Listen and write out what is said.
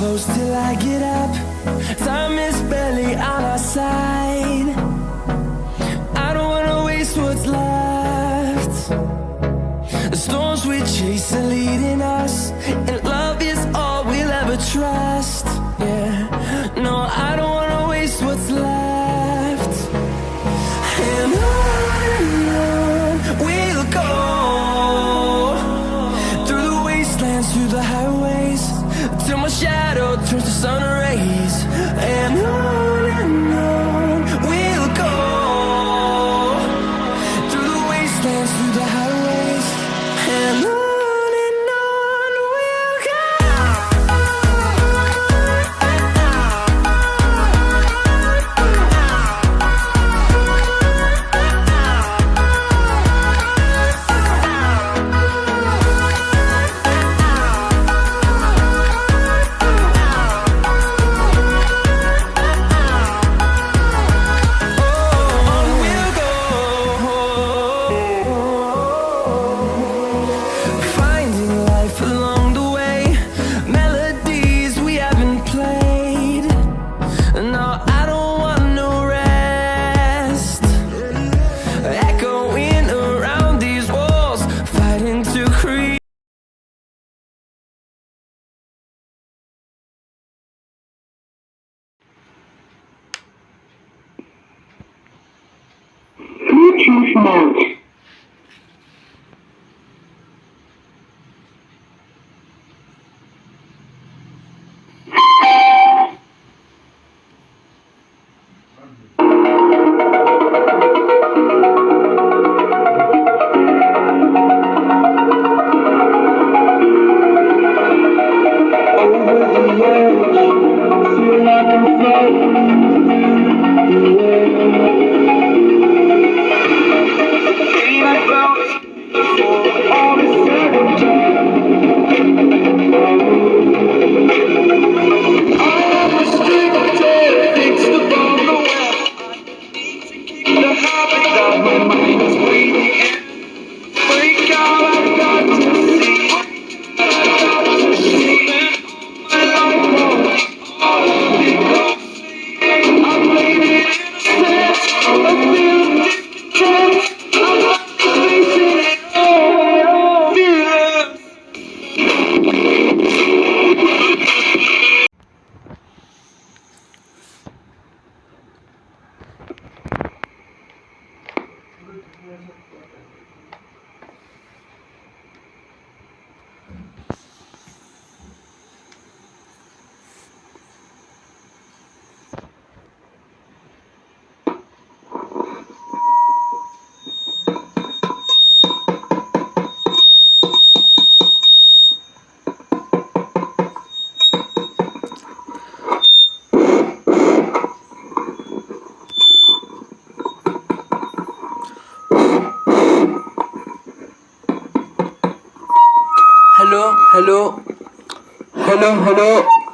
close till I get up. Time is barely on our side. I don't wanna waste what's left. The storms we chase are leading us, and love is all we'll ever trust. Yeah, no, I don't wanna waste what's left. And on we'll go, through the wastelands, through the highways, till my shadow turns to sun rays. And on we'll go, through the wastelands, through the highways, and on we'll go. Bluetooth mode. Hello, hello, hello, hello.